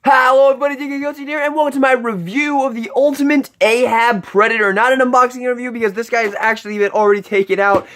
Hello everybody, DKGoatz here, and welcome to my review of the Ultimate Ahab Predator. Not an unboxing review, because this guy has actually been already taken out,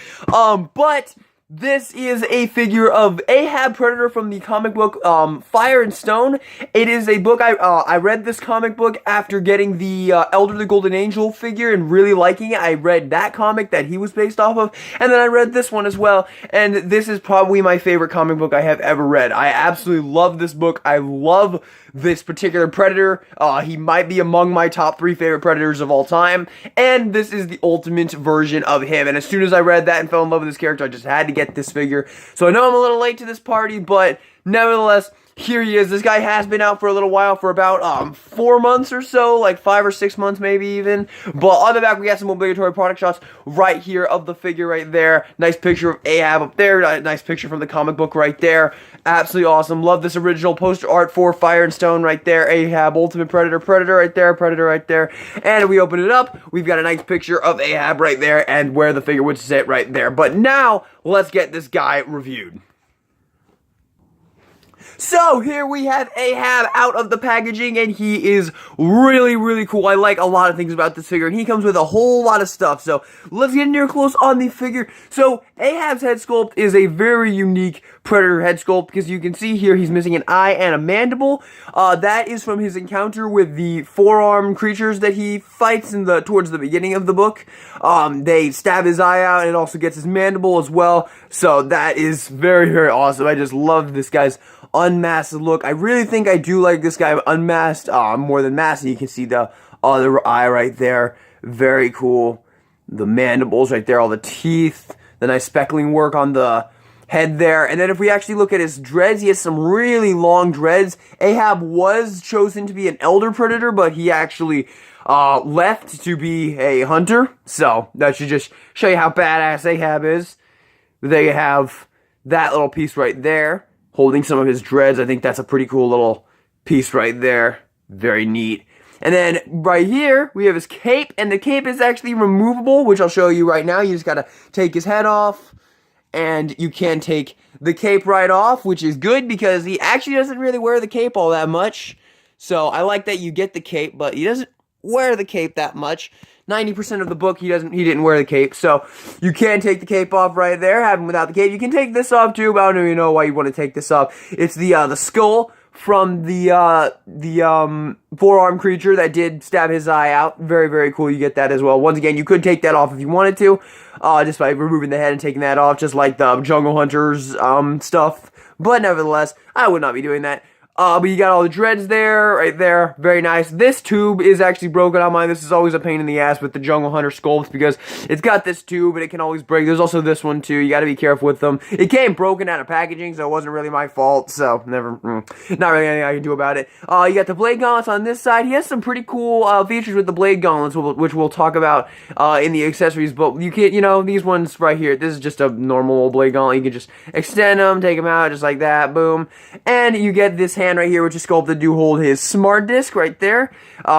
but this is a figure of Ahab Predator from the comic book, Fire and Stone. It is a book, I read this comic book after getting the, Elder the Golden Angel figure and really liking it. I read that comic that he was based off of, and then I read this one as well, and this is probably my favorite comic book I have ever read. I absolutely love this book. I love this particular Predator. He might be among my top 3 favorite Predators of all time, and this is the ultimate version of him. And as soon as I read that and fell in love with this character, I just had to get this figure. So I know I'm a little late to this party, but nevertheless, here he is. This guy has been out for a little while, for about 4 months or so, like 5 or 6 months maybe even. But on the back, we got some obligatory product shots right here of the figure right there. Nice picture of Ahab up there. Nice picture from the comic book right there. Absolutely awesome. Love this original poster art for Fire and Stone right there. Ahab, Ultimate Predator, Predator right there, Predator right there. And if we open it up, we've got a nice picture of Ahab right there and where the figure would sit right there. But now, let's get this guy reviewed. So, here we have Ahab out of the packaging, and he is really, really cool. I like a lot of things about this figure, and he comes with a whole lot of stuff. So, let's get near close on the figure. So, Ahab's head sculpt is a very unique Predator head sculpt, because you can see here he's missing an eye and a mandible. That is from his encounter with the four-armed creatures that he fights towards the beginning of the book. They stab his eye out, and it also gets his mandible as well. So, that is very, very awesome. I just love this guy's unmasked look. I really think I do like this guy unmasked more than masked. And you can see the other eye right there. Very cool. The mandibles right there, all the teeth, the nice speckling work on the head there. And then if we actually look at his dreads, he has some really long dreads. Ahab was chosen to be an elder predator, but he actually left to be a hunter. So that should just show you how badass Ahab is. They have that little piece right there, holding some of his dreads. I think that's a pretty cool little piece right there. Very neat. And then right here, we have his cape, and the cape is actually removable, which I'll show you right now. You just gotta take his head off, and you can take the cape right off, which is good because he actually doesn't really wear the cape all that much. So I like that you get the cape, but he doesn't wear the cape that much. 90% of the book, he didn't wear the cape, so you can take the cape off right there, have him without the cape. You can take this off too, but I don't even know why you want to take this off. It's the skull from the four-armed creature that did stab his eye out. Very, very cool. You get that as well. Once again, you could take that off if you wanted to, just by removing the head and taking that off, just like the Jungle Hunters stuff. But nevertheless, I would not be doing that. But you got all the dreads there, right there. Very nice. This tube is actually broken on mine. This is always a pain in the ass with the Jungle Hunter sculpts because it's got this tube, but it can always break. There's also this one too. You got to be careful with them. It came broken out of packaging, so it wasn't really my fault. So not really anything I can do about it. You got the blade gauntlets on this side. He has some pretty cool features with the blade gauntlets, which we'll talk about in the accessories. But you can't, these ones right here. This is just a normal old blade gauntlet. You can just extend them, take them out, just like that. Boom. And you get this hand right here, which is sculpted to hold his smart disc right there,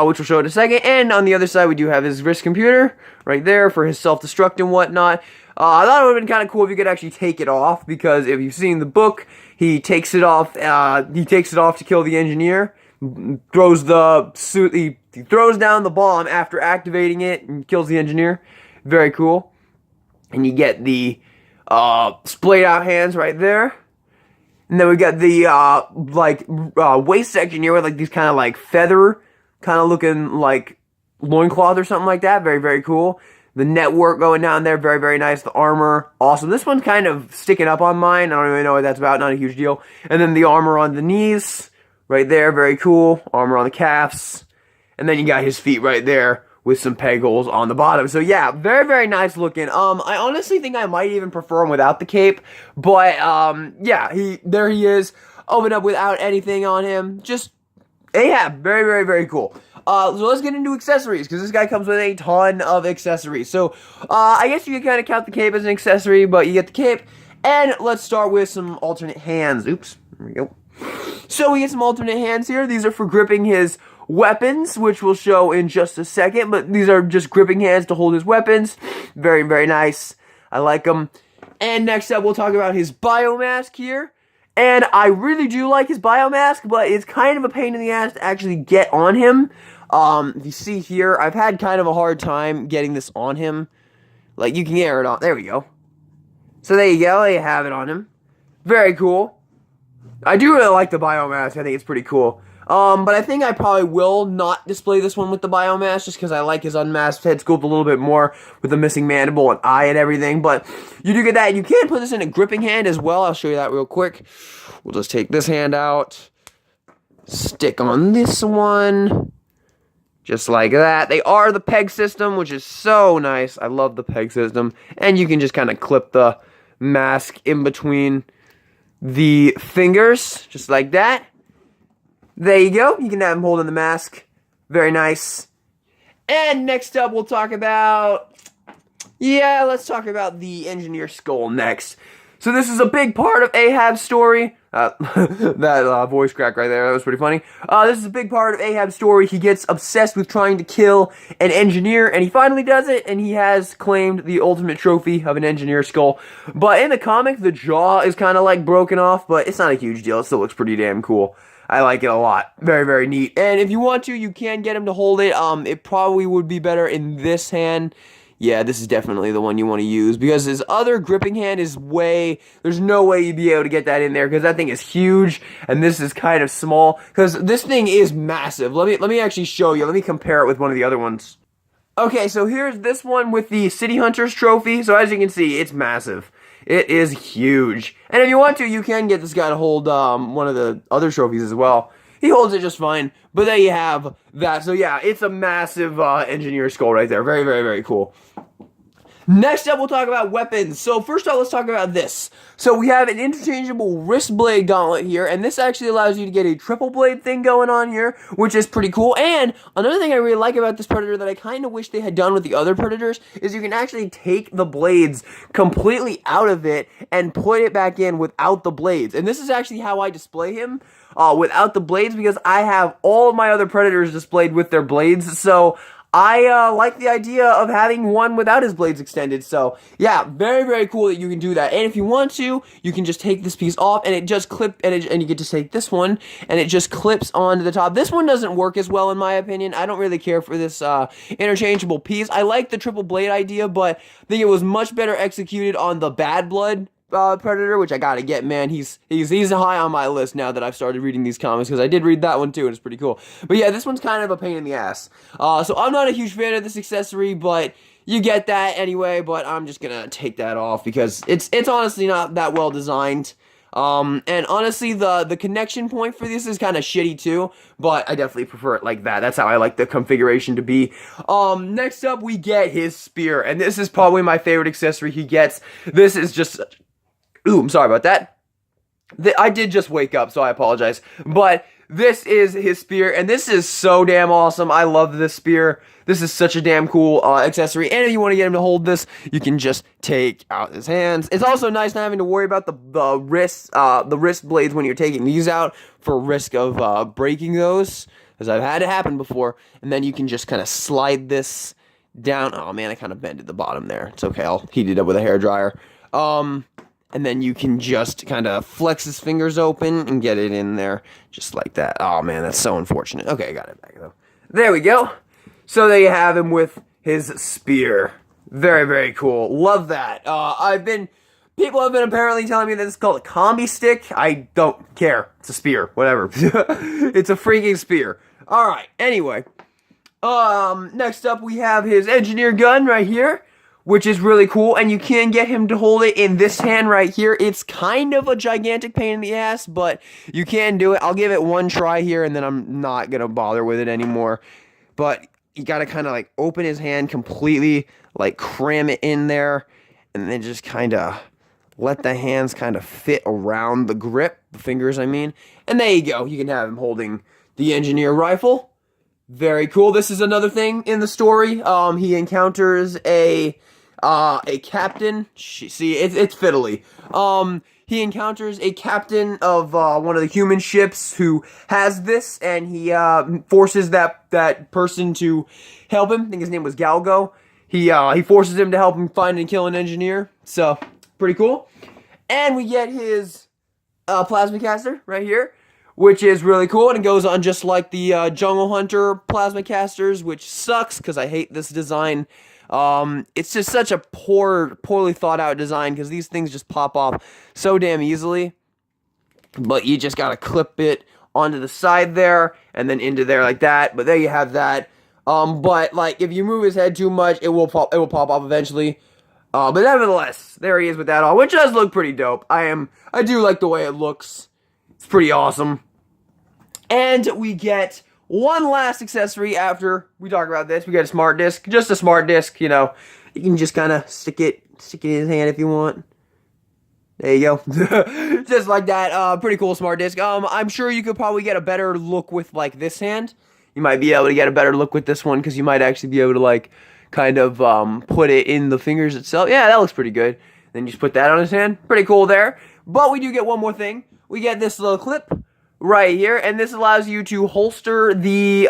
which we'll show in a second. And on the other side, we do have his wrist computer right there for his self-destruct and whatnot. I thought it would have been kind of cool if you could actually take it off, because if you've seen the book, he takes it off. He takes it off to kill the engineer. Throws the suit. He throws down the bomb after activating it and kills the engineer. Very cool. And you get the splayed out hands right there. And then we got the, waist section here with, these kind of, feather, kind of looking like loincloth or something like that. Very, very cool. The network going down there, very, very nice. The armor, awesome. This one's kind of sticking up on mine. I don't really know what that's about. Not a huge deal. And then the armor on the knees, right there. Very cool. Armor on the calves. And then you got his feet right there with some peg holes on the bottom. So yeah, very, very nice looking. I honestly think I might even prefer him without the cape. But, yeah, there he is. Open up without anything on him. Just Ahab. Very, very, very cool. So let's get into accessories, because this guy comes with a ton of accessories. So, I guess you can kind of count the cape as an accessory, but you get the cape. And let's start with some alternate hands. Oops. There we go. So we get some alternate hands here. These are for gripping his weapons, which we'll show in just a second, but these are just gripping hands to hold his weapons. Very, very nice. I like them. And next up, we'll talk about his biomask here. And I really do like his biomask, but it's kind of a pain in the ass to actually get on him. If you see here, I've had kind of a hard time getting this on him. Like, you can get it on. There we go. So there you go. There you have it on him. Very cool. I do really like the biomask. I think it's pretty cool. But I think I probably will not display this one with the biomask just because I like his unmasked head sculpt a little bit more with the missing mandible and eye and everything. But you do get that. You can put this in a gripping hand as well. I'll show you that real quick. We'll just take this hand out. Stick on this one. Just like that. They are the peg system, which is so nice. I love the peg system. And you can just kind of clip the mask in between the fingers, just like that. There you go. You can have him holding the mask. Very nice. And next up, we'll talk about... Yeah, let's talk about the engineer skull next. So this is a big part of Ahab's story. That voice crack right there, that was pretty funny. This is a big part of Ahab's story. He gets obsessed with trying to kill an engineer, and he finally does it, and he has claimed the ultimate trophy of an engineer skull. But in the comic, the jaw is kind of like broken off, but it's not a huge deal. It still looks pretty damn cool. I like it a lot. Very, very neat. And if you want to, you can get him to hold it. It probably would be better in this hand. Yeah, this is definitely the one you want to use because his other gripping hand is there's no way you'd be able to get that in there because that thing is huge and this is kind of small because this thing is massive. Let me actually show you. Let me compare it with one of the other ones. Okay, so here's this one with the City Hunters trophy. So as you can see, it's massive. It is huge. And if you want to, you can get this guy to hold one of the other trophies as well. He holds it just fine. But there you have that. So yeah, it's a massive engineer skull right there. Very, very, very cool. Next up, we'll talk about weapons. So first off, let's talk about this. So we have an interchangeable wrist blade gauntlet here, and this actually allows you to get a triple blade thing going on here, which is pretty cool. And another thing I really like about this Predator that I kind of wish they had done with the other Predators is you can actually take the blades completely out of it and put it back in without the blades. And this is actually how I display him. Without the blades because I have all of my other Predators displayed with their blades, so I like the idea of having one without his blades extended. So yeah, very, very cool that you can do that. And if you want to, you can just take this piece off and it just and you get to take this one and it just clips onto the top. This one doesn't work as well in my opinion. I don't really care for this interchangeable piece. I like the triple blade idea, but I think it was much better executed on the Bad Blood Predator, which I gotta get, man. He's high on my list now that I've started reading these comics, because I did read that one too, and it's pretty cool. But yeah, this one's kind of a pain in the ass. So I'm not a huge fan of this accessory, but you get that anyway, but I'm just gonna take that off, because it's honestly not that well designed. And honestly, the connection point for this is kind of shitty too, but I definitely prefer it like that. That's how I like the configuration to be. Next up, we get his spear, and this is probably my favorite accessory he gets. This is just... Ooh, I'm sorry about that. I did just wake up, so I apologize. But this is his spear, and this is so damn awesome. I love this spear. This is such a damn cool accessory. And if you want to get him to hold this, you can just take out his hands. It's also nice not having to worry about the wrist blades when you're taking these out for risk of breaking those, because I've had it happen before. And then you can just kind of slide this down. Oh man, I kind of bended the bottom there. It's okay. I'll heat it up with a hairdryer. And then you can just kind of flex his fingers open and get it in there just like that. Oh, man, that's so unfortunate. Okay, I got it back, though. There we go. So there you have him with his spear. Very, very cool. Love that. People have been apparently telling me that it's called a combi stick. I don't care. It's a spear. Whatever. It's a freaking spear. All right. Anyway. Next up, we have his engineer gun right here, which is really cool, and you can get him to hold it in this hand right here. It's kind of a gigantic pain in the ass, but you can do it. I'll give it one try here, and then I'm not going to bother with it anymore. But you got to kind of, like, open his hand completely, like, cram it in there, and then just kind of let the hands kind of fit around the grip, the fingers, I mean. And there you go. You can have him holding the engineer rifle. Very cool. This is another thing in the story. He encounters a captain. See, it's fiddly. He encounters a captain of one of the human ships who has this, and he forces that person to help him. I think his name was Galgo. He forces him to help him find and kill an engineer. So pretty cool. And we get his plasma caster right here, which is really cool, and it goes on just like the Jungle Hunter plasma casters, which sucks because I hate this design. It's just such a poorly thought out design because these things just pop off so damn easily. But you just gotta clip it onto the side there and then into there like that. But there you have that. But like if you move his head too much, it will pop off eventually. But nevertheless, there he is with that on, which does look pretty dope. I do like the way it looks. It's pretty awesome. And we get one last accessory after we talk about this. We get a smart disc, just a smart disc. You know, you can just kind of stick it in his hand if you want. There you go. Just like that. Pretty cool smart disc. I'm sure you could probably get a better look with like this hand. You might be able to get a better look with this one because you might actually be able to like kind of put it in the fingers itself. Yeah, that looks pretty good. Then you just put that on his hand. Pretty cool there. But we do get one more thing. We get this little clip right here, and this allows you to holster the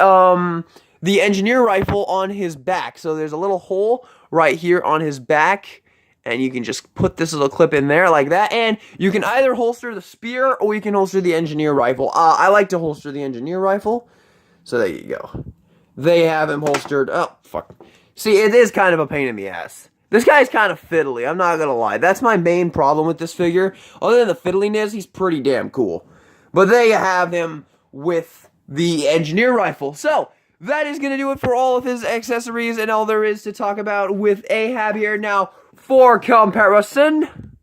engineer rifle on his back. So there's a little hole right here on his back, and you can just put this little clip in there like that, and you can either holster the spear or you can holster the engineer rifle. I like to holster the engineer rifle, so there you go. They have him holstered. Oh, fuck. See, it is kind of a pain in the ass. This guy's kind of fiddly, I'm not gonna lie. That's my main problem with this figure. Other than the fiddliness, he's pretty damn cool. But there you have him with the engineer rifle. So, that is going to do it for all of his accessories and all there is to talk about with Ahab here. Now, for comparison.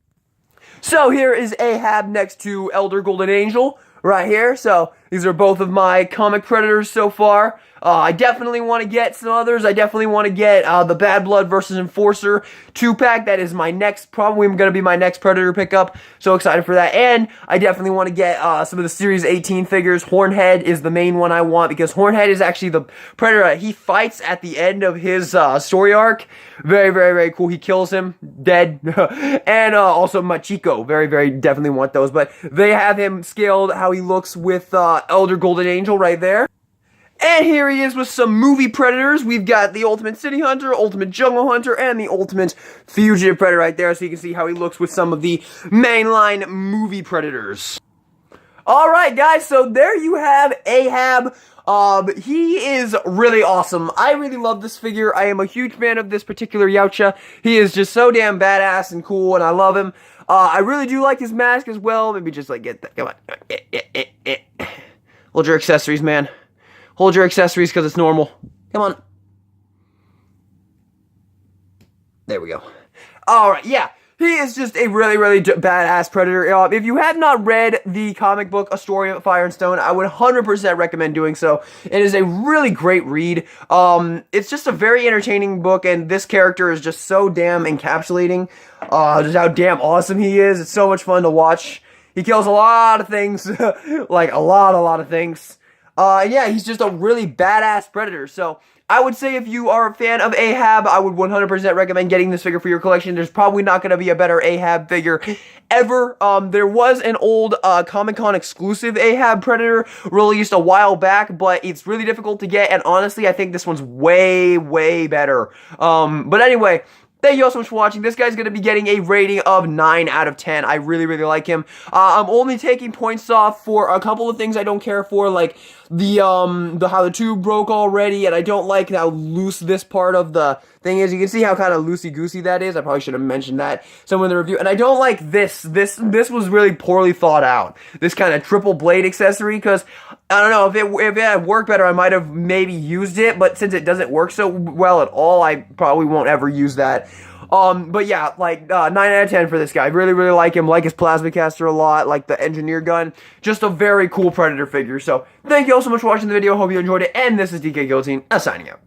So, here is Ahab next to Elder Golden Angel right here. So, these are both of my comic Predators so far. I definitely want to get some others. I definitely want to get the Bad Blood versus Enforcer 2-pack. That is my next, probably going to be my next Predator pickup. So excited for that. And I definitely want to get some of the Series 18 figures. Hornhead is the main one I want because Hornhead is actually the Predator he fights at the end of his story arc. Very, very, very cool. He kills him, dead. And also Machiko. Very, very definitely want those. But they have him scaled how he looks with Elder Golden Angel right there. And here he is with some movie Predators. We've got the Ultimate City Hunter, Ultimate Jungle Hunter, and the Ultimate Fugitive Predator right there, so you can see how he looks with some of the mainline movie Predators. Alright guys, so there you have Ahab. He is really awesome. I really love this figure. I am a huge fan of this particular Yautja. He is just so damn badass and cool, and I love him. I really do like his mask as well. Maybe just like get that. Come on. Hold your accessories, man. Hold your accessories because it's normal. Come on. There we go. Alright, yeah. He is just a really, really badass Predator. If you have not read the comic book, A Story of Fire and Stone, I would 100% recommend doing so. It is a really great read. It's just a very entertaining book, and this character is just so damn encapsulating. Just how damn awesome he is. It's so much fun to watch. He kills a lot of things. Like, a lot of things. Yeah, he's just a really badass Predator. So, I would say if you are a fan of Ahab, I would 100% recommend getting this figure for your collection. There's probably not going to be a better Ahab figure ever. There was an old Comic-Con exclusive Ahab Predator released a while back, but it's really difficult to get, and honestly, I think this one's way, way better. But anyway, thank you all so much for watching. This guy's going to be getting a rating of 9 out of 10. I really, really like him. I'm only taking points off for a couple of things I don't care for, like the how the tube broke already, and I don't like how loose this part of the thing is. You can see how kind of loosey-goosey that is. I probably should have mentioned that somewhere in the review. And I don't like this. This was really poorly thought out. This kind of triple blade accessory, because I don't know, if it had worked better, I might have maybe used it, but since it doesn't work so well at all, I probably won't ever use that. But yeah, like, 9 out of 10 for this guy. I really, really like him. Like his plasma caster a lot. Like the engineer gun. Just a very cool Predator figure. So, thank you all so much for watching the video. Hope you enjoyed it. And this is DK Guillotine, signing out.